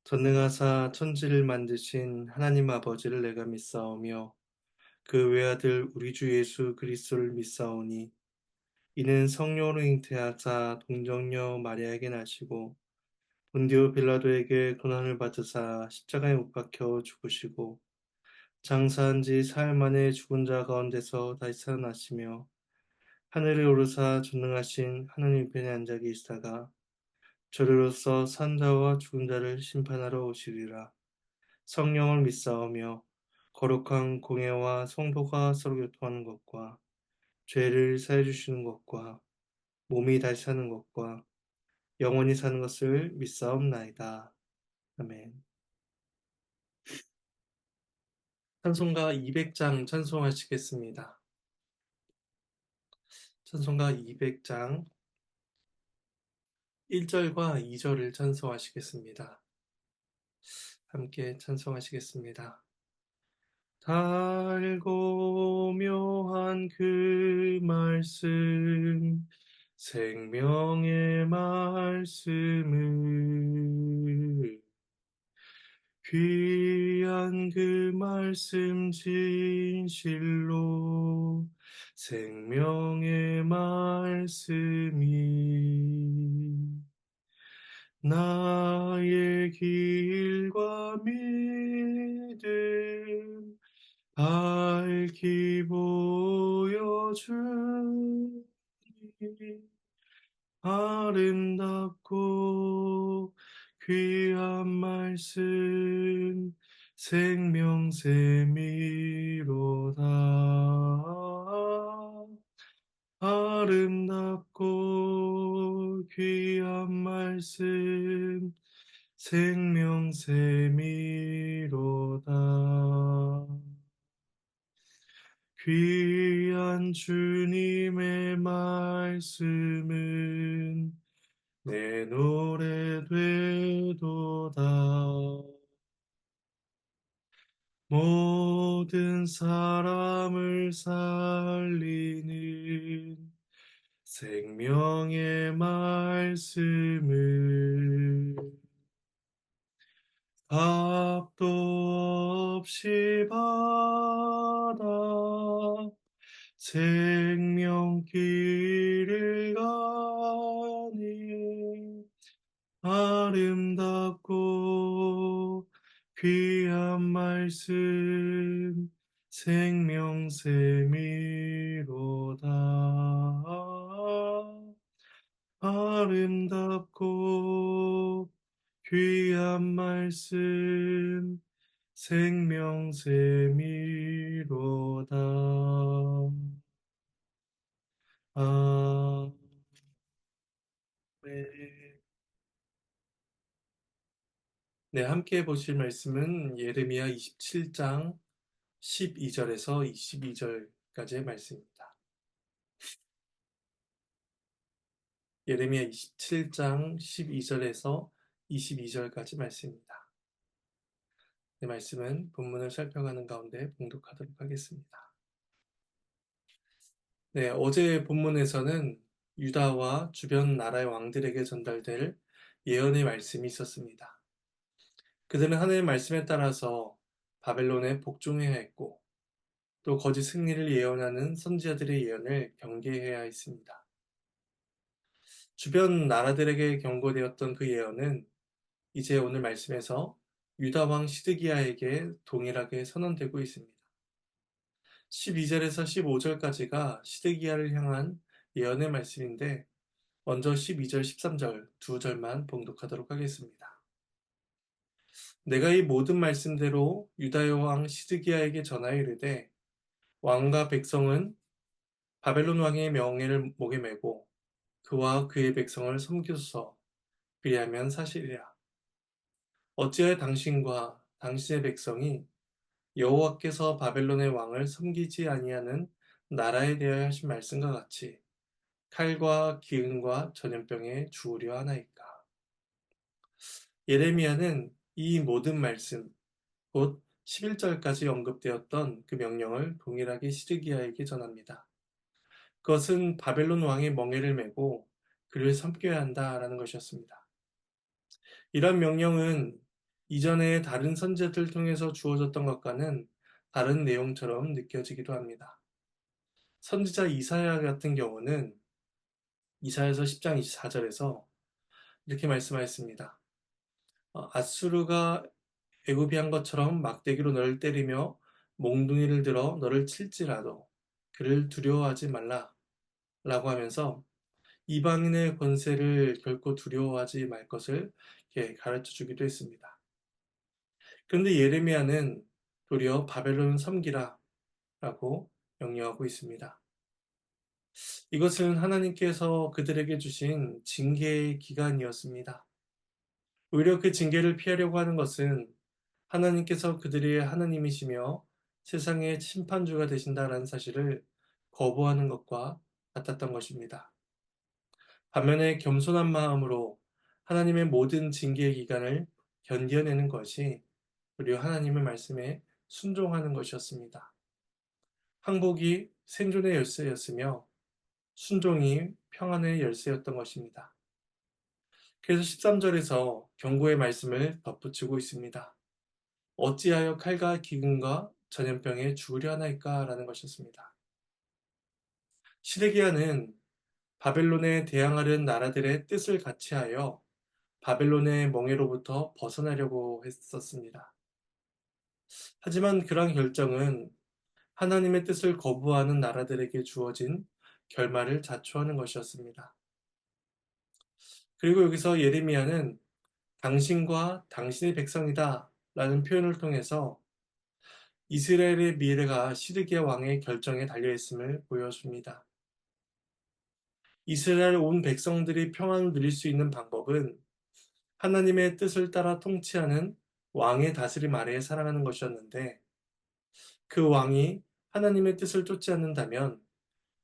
전능하사 천지를 만드신 하나님 아버지를 내가 믿사오며 그 외아들 우리 주 예수 그리스도를 믿사오니 이는 성령으로 잉태하사 동정녀 마리아에게 나시고 본디오 빌라도에게 고난을 받으사 십자가에 못 박혀 죽으시고 장사한 지 사흘 만에 죽은 자 가운데서 다시 살아나시며 하늘에 오르사 전능하신 하나님 편에 앉아 계시다가 저리로서 산 자와 죽은 자를 심판하러 오시리라. 성령을 믿사오며 거룩한 공예와 성도가 서로 교통하는 것과 죄를 사해 주시는 것과 몸이 다시 사는 것과 영원히 사는 것을 믿사옵나이다. 아멘. 찬송가 200장 찬송하시겠습니다. 찬송가 200장 1절과 2절을 찬송하시겠습니다. 함께 찬송하시겠습니다. 달고 묘한 그 말씀 생명의 말씀을 귀한 그 말씀 진실로 생명의 말씀이 나의 길과 믿음 밝히 보여주니 아름답고 귀한 말씀 생명샘이로다. 아름답고 귀한 말씀 생명샘이로다. 귀한 주님의 말씀은 내 노래 되도다. 모든 사람을 살리는 생명의 말씀을 값도 없이 받아 생명길을 가니 아름답고 귀한 말씀 생명샘이로다. 아름답고 귀한 말씀 생명샘이로다. 아멘. 네, 함께 보실 말씀은 예레미야 27장 12절에서 22절까지의 말씀입니다. 예레미야 27장 12절에서 22절까지 말씀입니다. 네, 말씀은 본문을 살펴가는 가운데 봉독하도록 하겠습니다. 네, 어제 본문에서는 유다와 주변 나라의 왕들에게 전달될 예언의 말씀이 있었습니다. 그들은 하나님의 말씀에 따라서 바벨론에 복종해야 했고 또 거짓 승리를 예언하는 선지자들의 예언을 경계해야 했습니다. 주변 나라들에게 경고되었던 그 예언은 이제 오늘 말씀에서 유다 왕 시드기야에게 동일하게 선언되고 있습니다. 12절에서 15절까지가 시드기야를 향한 예언의 말씀인데 먼저 12절, 13절 두 절만 봉독하도록 하겠습니다. 내가 이 모든 말씀대로 유다의 왕 시드기야에게 전하여 이르되 왕과 백성은 바벨론 왕의 명예를 목에 메고 그와 그의 백성을 섬기소서. 그리하면 사실이라. 어찌하여 당신과 당신의 백성이 여호와께서 바벨론의 왕을 섬기지 아니하는 나라에 대하여 하신 말씀과 같이 칼과 기근과 전염병에 죽으려 하나이까. 예레미야는 이 모든 말씀, 곧 11절까지 언급되었던 그 명령을 동일하게 시드기야에게 전합니다. 그것은 바벨론 왕의 멍에를 메고 그를 섬겨야 한다라는 것이었습니다. 이런 명령은 이전에 다른 선지자들 통해서 주어졌던 것과는 다른 내용처럼 느껴지기도 합니다. 선지자 이사야 같은 경우는 이사야서 10장 24절에서 이렇게 말씀하였습니다. 아수르가 애굽이 한 것처럼 막대기로 너를 때리며 몽둥이를 들어 너를 칠지라도 그를 두려워하지 말라 라고 하면서 이방인의 권세를 결코 두려워하지 말 것을 가르쳐 주기도 했습니다. 그런데 예레미야는 도리어 바벨론 섬기라 라고 명령하고 있습니다. 이것은 하나님께서 그들에게 주신 징계의 기간이었습니다. 오히려 그 징계를 피하려고 하는 것은 하나님께서 그들의 하나님이시며 세상의 심판주가 되신다라는 사실을 거부하는 것과 같았던 것입니다. 반면에 겸손한 마음으로 하나님의 모든 징계의 기간을 견뎌내는 것이 우리 하나님의 말씀에 순종하는 것이었습니다. 항복이 생존의 열쇠였으며 순종이 평안의 열쇠였던 것입니다. 그래서 13절에서 경고의 말씀을 덧붙이고 있습니다. 어찌하여 칼과 기근과 전염병에 죽으려 하나이까? 라는 것이었습니다. 시드기야는 바벨론에 대항하려는 나라들의 뜻을 같이하여 바벨론의 멍에로부터 벗어나려고 했었습니다. 하지만 그러한 결정은 하나님의 뜻을 거부하는 나라들에게 주어진 결말을 자초하는 것이었습니다. 그리고 여기서 예레미야는 당신과 당신의 백성이다 라는 표현을 통해서 이스라엘의 미래가 시드기야 왕의 결정에 달려있음을 보여줍니다. 이스라엘 온 백성들이 평안을 누릴 수 있는 방법은 하나님의 뜻을 따라 통치하는 왕의 다스림 아래에 살아가는 것이었는데 그 왕이 하나님의 뜻을 쫓지 않는다면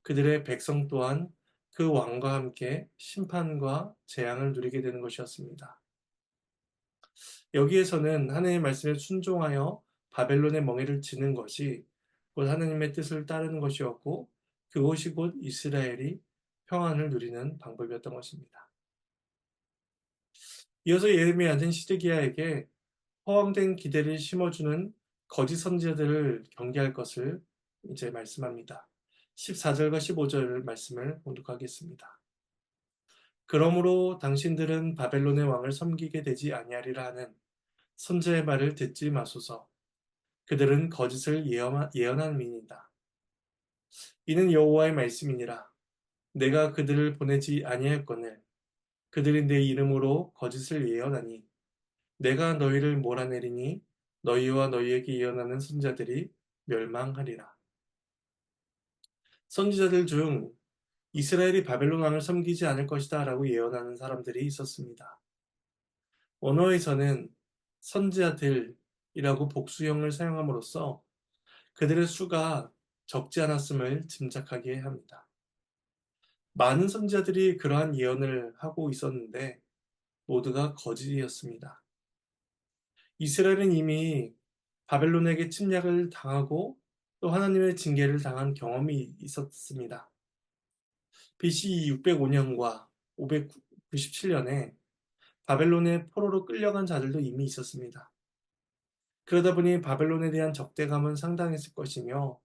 그들의 백성 또한 그 왕과 함께 심판과 재앙을 누리게 되는 것이었습니다. 여기에서는 하나님의 말씀에 순종하여 바벨론의 멍에를 지는 것이 곧 하나님의 뜻을 따르는 것이었고 그것이 곧 이스라엘이 평안을 누리는 방법이었던 것입니다. 이어서 예레미야는 시드기야에게 허황된 기대를 심어주는 거짓 선지자들을 경계할 것을 이제 말씀합니다. 14절과 15절 말씀을 봉독하겠습니다. 그러므로 당신들은 바벨론의 왕을 섬기게 되지 아니하리라 하는 선지자의 말을 듣지 마소서. 그들은 거짓을 예언한 민이다. 이는 여호와의 말씀이니라. 내가 그들을 보내지 아니하였거늘 그들이 내 이름으로 거짓을 예언하니 내가 너희를 몰아내리니 너희와 너희에게 예언하는 선지자들이 멸망하리라. 선지자들 중 이스라엘이 바벨론 왕을 섬기지 않을 것이다 라고 예언하는 사람들이 있었습니다. 언어에서는 선지자들이라고 복수형을 사용함으로써 그들의 수가 적지 않았음을 짐작하게 합니다. 많은 선지자들이 그러한 예언을 하고 있었는데 모두가 거짓이었습니다. 이스라엘은 이미 바벨론에게 침략을 당하고 또 하나님의 징계를 당한 경험이 있었습니다. BC 605년과 597년에 바벨론의 포로로 끌려간 자들도 이미 있었습니다. 그러다 보니 바벨론에 대한 적대감은 상당했을 것이며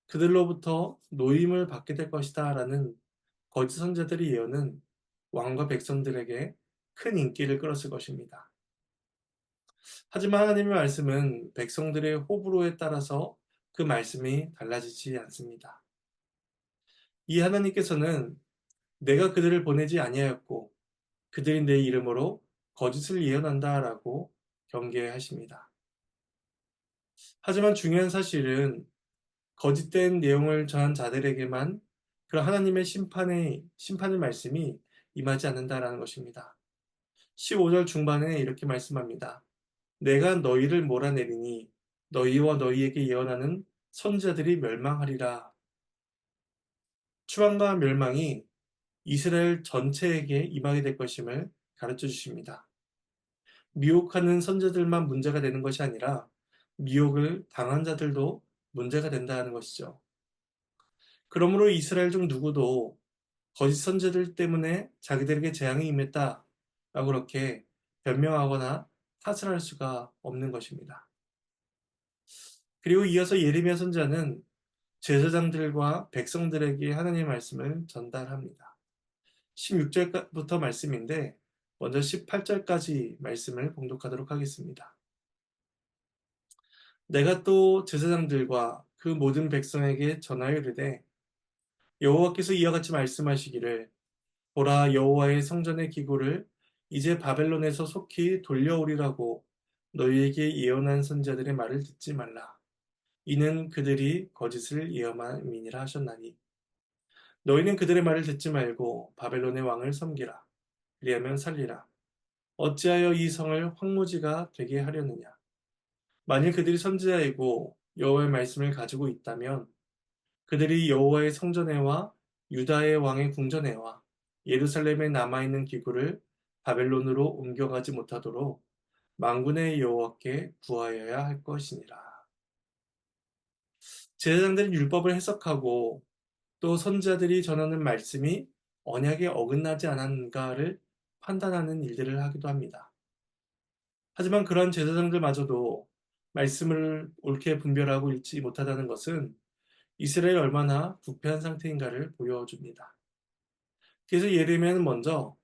그들로부터 노임을 받게 될 것이다 라는 거짓 선지자들의 예언은 왕과 백성들에게 큰 인기를 끌었을 것입니다. 하지만 하나님의 말씀은 백성들의 호불호에 따라서 그 말씀이 달라지지 않습니다. 이 하나님께서는 내가 그들을 보내지 아니하였고 그들이 내 이름으로 거짓을 예언한다라고 경계하십니다. 하지만 중요한 사실은 거짓된 내용을 전한 자들에게만 그런 하나님의 심판의 말씀이 임하지 않는다라는 것입니다. 15절 중반에 이렇게 말씀합니다. 내가 너희를 몰아내리니 너희와 너희에게 예언하는 선지자들이 멸망하리라. 추방과 멸망이 이스라엘 전체에게 임하게 될 것임을 가르쳐 주십니다. 미혹하는 선지자들만 문제가 되는 것이 아니라 미혹을 당한 자들도 문제가 된다는 것이죠. 그러므로 이스라엘 중 누구도 거짓 선지자들 때문에 자기들에게 재앙이 임했다라고 그렇게 변명하거나 탓을 할 수가 없는 것입니다. 그리고 이어서 예레미야 선지자는 제사장들과 백성들에게 하나님의 말씀을 전달합니다. 16절부터 말씀인데 먼저 18절까지 말씀을 봉독하도록 하겠습니다. 내가 또 제사장들과 그 모든 백성에게 전하여 이르되 여호와께서 이와 같이 말씀하시기를 보라 여호와의 성전의 기구를 이제 바벨론에서 속히 돌려오리라고 너희에게 예언한 선지자들의 말을 듣지 말라. 이는 그들이 거짓을 예언함이니라 하셨나니 너희는 그들의 말을 듣지 말고 바벨론의 왕을 섬기라. 그리하면 살리라. 어찌하여 이 성을 황무지가 되게 하려느냐. 만일 그들이 선지자이고 여호와의 말씀을 가지고 있다면 그들이 여호와의 성전에와 유다의 왕의 궁전에와 예루살렘에 남아있는 기구를 바벨론으로 옮겨가지 못하도록 만군의 여호와께 구하여야 할 것이니라. 제사장들은 율법을 해석하고 또 선지자들이 전하는 말씀이 언약에 어긋나지 않았는가를 판단하는 일들을 하기도 합니다. 하지만 그러한 제사장들마저도 말씀을 옳게 분별하고 읽지 못하다는 것은 이스라엘이 얼마나 부패한 상태인가를 보여줍니다. 그래서 예레미야는 먼저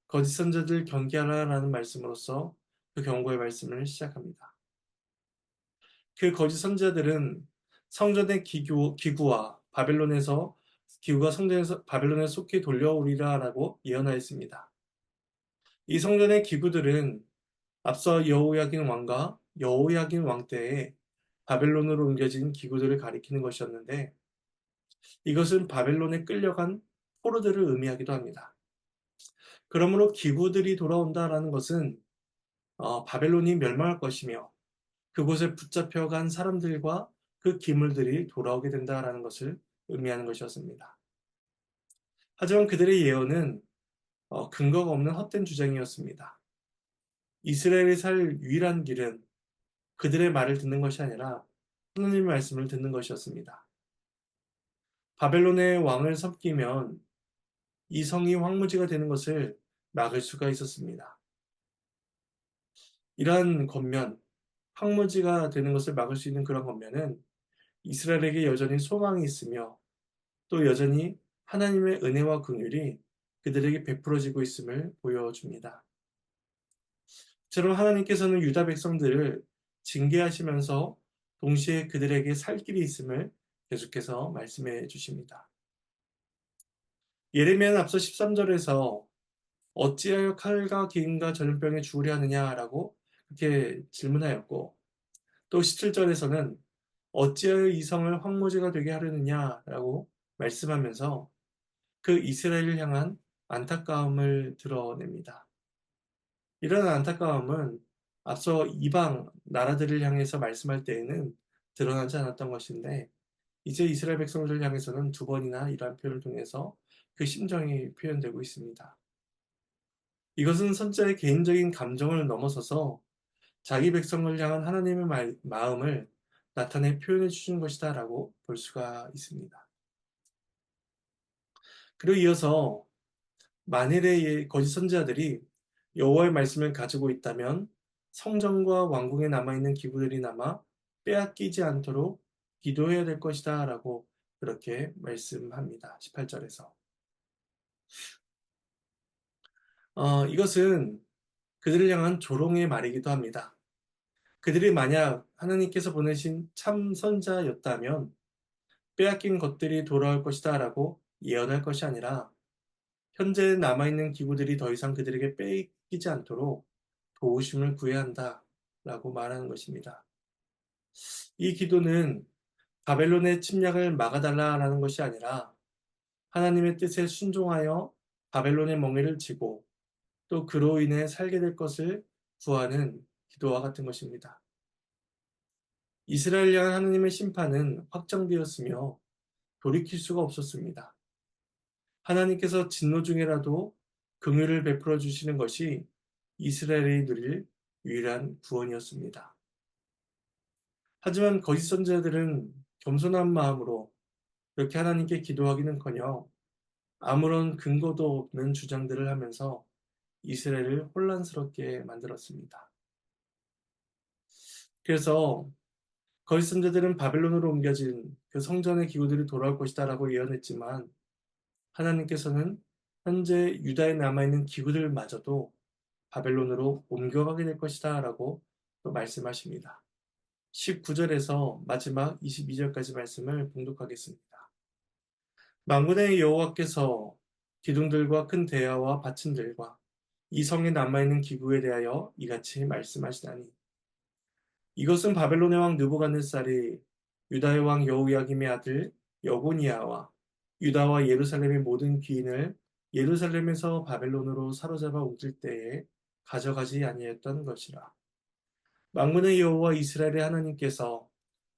거짓 선지자들 경계하라라는 말씀으로써 그 경고의 말씀을 시작합니다. 그 거짓 선지자들은 성전의 기구와 바벨론에서 기구가 성전에서 바벨론에 속히 돌려오리라라고 예언하였습니다. 이 성전의 기구들은 앞서 여호야긴 왕과 여호야긴 왕 때에 바벨론으로 옮겨진 기구들을 가리키는 것이었는데 이것은 바벨론에 끌려간 포로들을 의미하기도 합니다. 그러므로 기구들이 돌아온다라는 것은 바벨론이 멸망할 것이며 그곳에 붙잡혀간 사람들과 그 기물들이 돌아오게 된다라는 것을 의미하는 것이었습니다. 하지만 그들의 예언은 근거가 없는 헛된 주장이었습니다. 이스라엘이 살 유일한 길은 그들의 말을 듣는 것이 아니라 하나님의 말씀을 듣는 것이었습니다. 바벨론의 왕을 섬기면 이 성이 황무지가 되는 것을 막을 수가 있었습니다. 이러한 권면, 황무지가 되는 것을 막을 수 있는 그런 권면은 이스라엘에게 여전히 소망이 있으며 또 여전히 하나님의 은혜와 긍휼이 그들에게 베풀어지고 있음을 보여줍니다. 처럼 하나님께서는 유다 백성들을 징계하시면서 동시에 그들에게 살 길이 있음을 계속해서 말씀해 주십니다. 예레미야는 앞서 13절에서 어찌하여 칼과 기근과 전염병에 죽으려 하느냐라고 그렇게 질문하였고 또 17절에서는 어찌하여 이 성을 황무지가 되게 하려느냐라고 말씀하면서 그 이스라엘을 향한 안타까움을 드러냅니다. 이런 안타까움은 앞서 이방 나라들을 향해서 말씀할 때에는 드러나지 않았던 것인데 이제 이스라엘 백성들을 향해서는 두 번이나 이러한 표현을 통해서 그 심정이 표현되고 있습니다. 이것은 선지자의 개인적인 감정을 넘어서서 자기 백성을 향한 하나님의 마음을 나타내 표현해 주신 것이다라고 볼 수가 있습니다. 그리고 이어서 만일의 거짓 선지자들이 여호와의 말씀을 가지고 있다면 성전과 왕궁에 남아있는 기구들이 남아 빼앗기지 않도록 기도해야 될 것이다 라고 그렇게 말씀합니다. 18절에서. 이것은 그들을 향한 조롱의 말이기도 합니다. 그들이 만약 하나님께서 보내신 참 선자였다면 빼앗긴 것들이 돌아올 것이다 라고 예언할 것이 아니라 현재 남아있는 기구들이 더 이상 그들에게 뺏기지 않도록 도우심을 구해야 한다 라고 말하는 것입니다. 이 기도는 바벨론의 침략을 막아달라라는 것이 아니라 하나님의 뜻에 순종하여 바벨론의 멍에를 지고 또 그로 인해 살게 될 것을 구하는 기도와 같은 것입니다. 이스라엘 향한 하나님의 심판은 확정되었으며 돌이킬 수가 없었습니다. 하나님께서 진노 중에라도 긍휼을 베풀어 주시는 것이 이스라엘이 누릴 유일한 구원이었습니다. 하지만 거짓 선지자들은 겸손한 마음으로 그렇게 하나님께 기도하기는커녕 아무런 근거도 없는 주장들을 하면서 이스라엘을 혼란스럽게 만들었습니다. 그래서 거짓 선자들은 바벨론으로 옮겨진 그 성전의 기구들이 돌아올 것이다라고 예언했지만 하나님께서는 현재 유다에 남아있는 기구들마저도 바벨론으로 옮겨가게 될 것이다라고 또 말씀하십니다. 19절에서 마지막 22절까지 말씀을 봉독하겠습니다. 만군의 여호와께서 기둥들과 큰 대야와 받침들과 이 성에 남아있는 기구에 대하여 이같이 말씀하시다니 이것은 바벨론의 왕 느부갓네살이 유다의 왕 여호야김의 아들 여고니아와 유다와 예루살렘의 모든 귀인을 예루살렘에서 바벨론으로 사로잡아 옮길 때에 가져가지 아니했던 것이라. 만군의 여호와 이스라엘의 하나님께서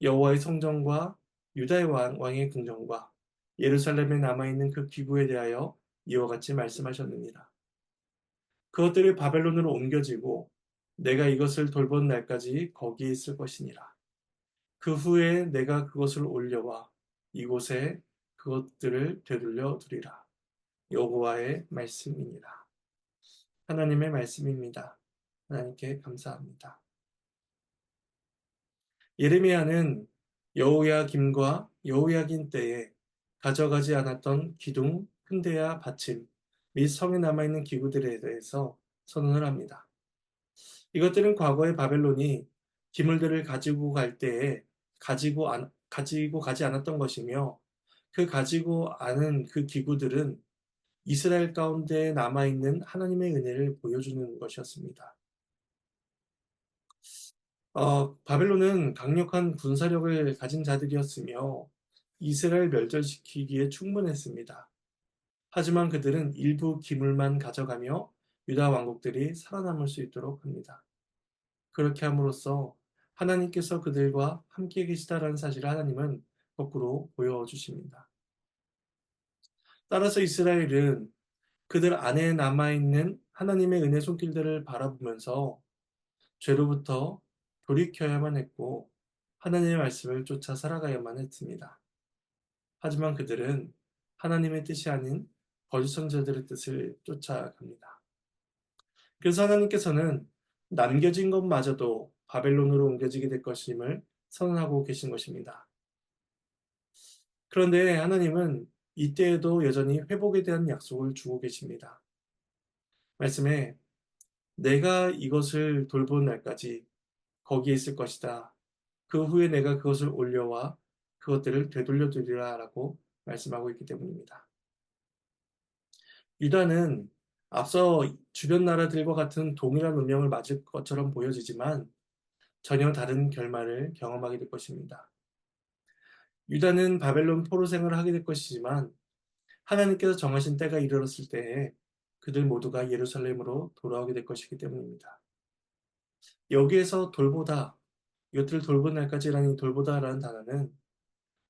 여호와의 성전과 유다의 왕의 궁정과 예루살렘에 남아있는 그 기구에 대하여 이와 같이 말씀하셨느니라. 그것들이 바벨론으로 옮겨지고 내가 이것을 돌본 날까지 거기에 있을 것이니라. 그 후에 내가 그것을 올려와 이곳에 그것들을 되돌려 두리라. 여호와의 말씀이니라. 하나님의 말씀입니다. 하나님께 감사합니다. 예레미야는 여호야김과 여호야긴 때에 가져가지 않았던 기둥, 큰대야, 받침 및 성에 남아있는 기구들에 대해서 선언을 합니다. 이것들은 과거의 바벨론이 기물들을 가지고 갈 때에 가지고 가지 않았던 것이며 그 가지고 아는 그 기구들은 이스라엘 가운데 남아있는 하나님의 은혜를 보여주는 것이었습니다. 바벨론은 강력한 군사력을 가진 자들이었으며 이스라엘 멸절시키기에 충분했습니다. 하지만 그들은 일부 기물만 가져가며 유다 왕국들이 살아남을 수 있도록 합니다. 그렇게 함으로써 하나님께서 그들과 함께 계시다라는 사실을 하나님은 거꾸로 보여주십니다. 따라서 이스라엘은 그들 안에 남아있는 하나님의 은혜 손길들을 바라보면서 죄로부터 돌이켜야만 했고 하나님의 말씀을 쫓아 살아가야만 했습니다. 하지만 그들은 하나님의 뜻이 아닌 거짓 선지자들의 뜻을 쫓아갑니다. 그래서 하나님께서는 남겨진 것마저도 바벨론으로 옮겨지게 될 것임을 선언하고 계신 것입니다. 그런데 하나님은 이때에도 여전히 회복에 대한 약속을 주고 계십니다. 말씀에 내가 이것을 돌본 날까지 거기에 있을 것이다. 그 후에 내가 그것을 올려와 그것들을 되돌려 드리라 라고 말씀하고 있기 때문입니다. 유다는 앞서 주변 나라들과 같은 동일한 운명을 맞을 것처럼 보여지지만 전혀 다른 결말을 경험하게 될 것입니다. 유다는 바벨론 포로 생활을 하게 될 것이지만 하나님께서 정하신 때가 이르렀을 때에 그들 모두가 예루살렘으로 돌아오게 될 것이기 때문입니다. 여기에서 돌보다, 이것들을 돌본 날까지라는 돌보다라는 단어는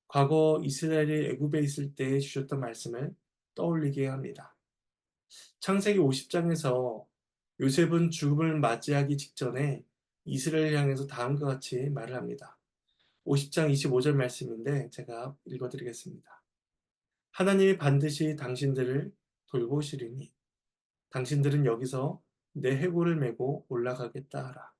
과거 이스라엘이 애굽에 있을 때 주셨던 말씀을 떠올리게 합니다. 창세기 50장에서 요셉은 죽음을 맞이하기 직전에 이스라엘을 향해서 다음과 같이 말을 합니다. 50장 25절 말씀인데 제가 읽어드리겠습니다. 하나님이 반드시 당신들을 돌보시리니 당신들은 여기서 내 해골을 메고 올라가겠다 하라.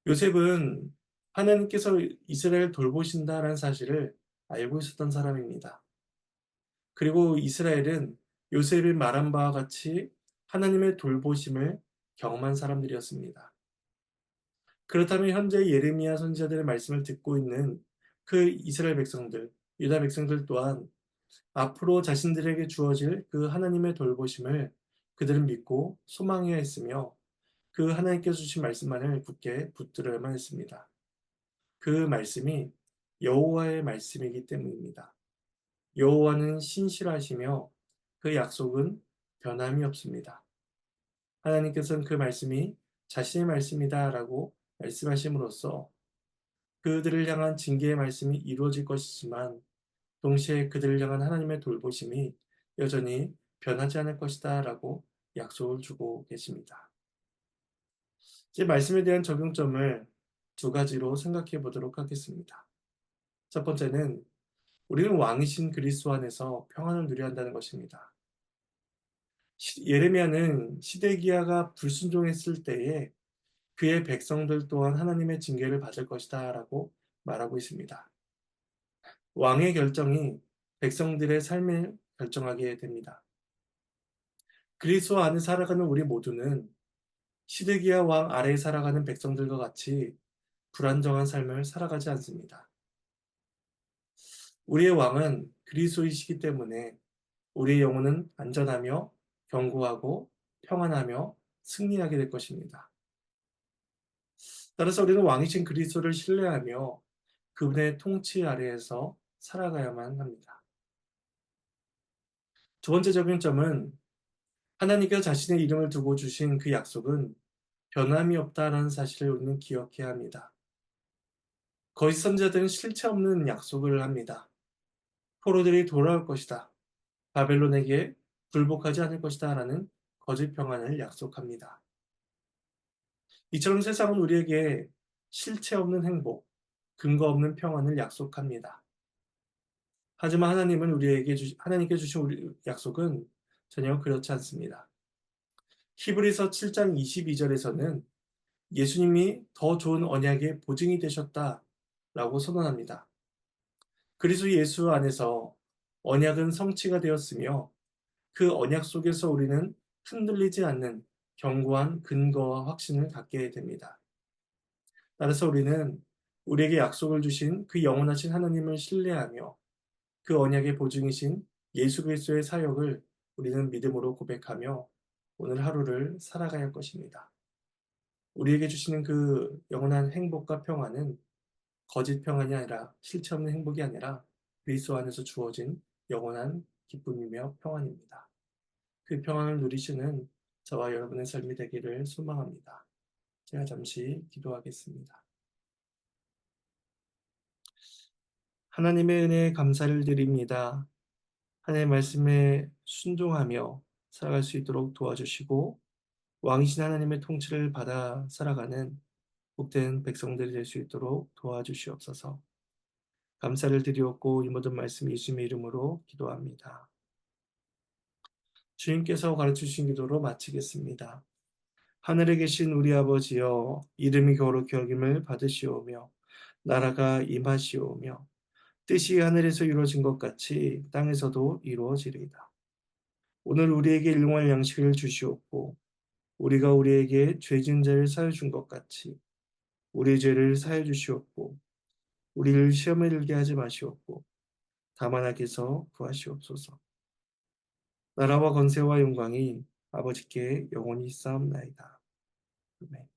요셉은 하나님께서 이스라엘 돌보신다라는 사실을 알고 있었던 사람입니다. 그리고 이스라엘은 요셉이 말한 바와 같이 하나님의 돌보심을 경험한 사람들이었습니다. 그렇다면 현재 예레미야 선지자들의 말씀을 듣고 있는 그 이스라엘 백성들, 유다 백성들 또한 앞으로 자신들에게 주어질 그 하나님의 돌보심을 그들은 믿고 소망해야 했으며 그 하나님께서 주신 말씀만을 굳게 붙들어야만 했습니다. 그 말씀이 여호와의 말씀이기 때문입니다. 여호와는 신실하시며 그 약속은 변함이 없습니다. 하나님께서는 그 말씀이 자신의 말씀이다라고 말씀하심으로써 그들을 향한 징계의 말씀이 이루어질 것이지만 동시에 그들을 향한 하나님의 돌보심이 여전히 변하지 않을 것이다라고 약속을 주고 계십니다. 이제 말씀에 대한 적용점을 두 가지로 생각해 보도록 하겠습니다. 첫 번째는 우리는 왕이신 그리스도 안에서 평안을 누려야 한다는 것입니다. 예레미야는 시데기야가 불순종했을 때에 그의 백성들 또한 하나님의 징계를 받을 것이다 라고 말하고 있습니다. 왕의 결정이 백성들의 삶을 결정하게 됩니다. 그리스도 안에 살아가는 우리 모두는 시드기야 왕 아래에 살아가는 백성들과 같이 불안정한 삶을 살아가지 않습니다. 우리의 왕은 그리스도이시기 때문에 우리의 영혼은 안전하며 견고하고 평안하며 승리하게 될 것입니다. 따라서 우리는 왕이신 그리스도를 신뢰하며 그분의 통치 아래에서 살아가야만 합니다. 두 번째 적용점은 하나님께서 자신의 이름을 두고 주신 그 약속은 변함이 없다라는 사실을 우리는 기억해야 합니다. 거짓 선지자들은 실체 없는 약속을 합니다. 포로들이 돌아올 것이다. 바벨론에게 굴복하지 않을 것이다. 라는 거짓 평안을 약속합니다. 이처럼 세상은 우리에게 실체 없는 행복, 근거 없는 평안을 약속합니다. 하지만 하나님께 주신 우리 약속은 전혀 그렇지 않습니다. 히브리서 7장 22절에서는 예수님이 더 좋은 언약의 보증이 되셨다라고 선언합니다. 그리스도 예수 안에서 언약은 성취가 되었으며 그 언약 속에서 우리는 흔들리지 않는 견고한 근거와 확신을 갖게 됩니다. 따라서 우리는 우리에게 약속을 주신 그 영원하신 하나님을 신뢰하며 그 언약의 보증이신 예수 그리스도의 사역을 우리는 믿음으로 고백하며 오늘 하루를 살아가야 할 것입니다. 우리에게 주시는 그 영원한 행복과 평안은 거짓 평안이 아니라 실체 없는 행복이 아니라 그리스도 안에서 주어진 영원한 기쁨이며 평안입니다. 그 평안을 누리시는 저와 여러분의 삶이 되기를 소망합니다. 제가 잠시 기도하겠습니다. 하나님의 은혜에 감사를 드립니다. 하나님의 말씀에 순종하며 살아갈 수 있도록 도와주시고 왕이신 하나님의 통치를 받아 살아가는 복된 백성들이 될 수 있도록 도와주시옵소서. 감사를 드리옵고 이 모든 말씀 예수님의 이름으로 기도합니다. 주님께서 가르치신 기도로 마치겠습니다. 하늘에 계신 우리 아버지여 이름이 거룩히 여김을 받으시오며 나라가 임하시오며 뜻이 하늘에서 이루어진 것 같이 땅에서도 이루어지리이다. 오늘 우리에게 일용할 양식을 주시옵고 우리가 우리에게 죄진 자를 사여 준 것 같이 우리의 죄를 사여 주시옵고 우리를 시험에 들게 하지 마시옵고 다만 악에서 구하시옵소서. 나라와 권세와 영광이 아버지께 영원히 있사옵나이다. 아멘.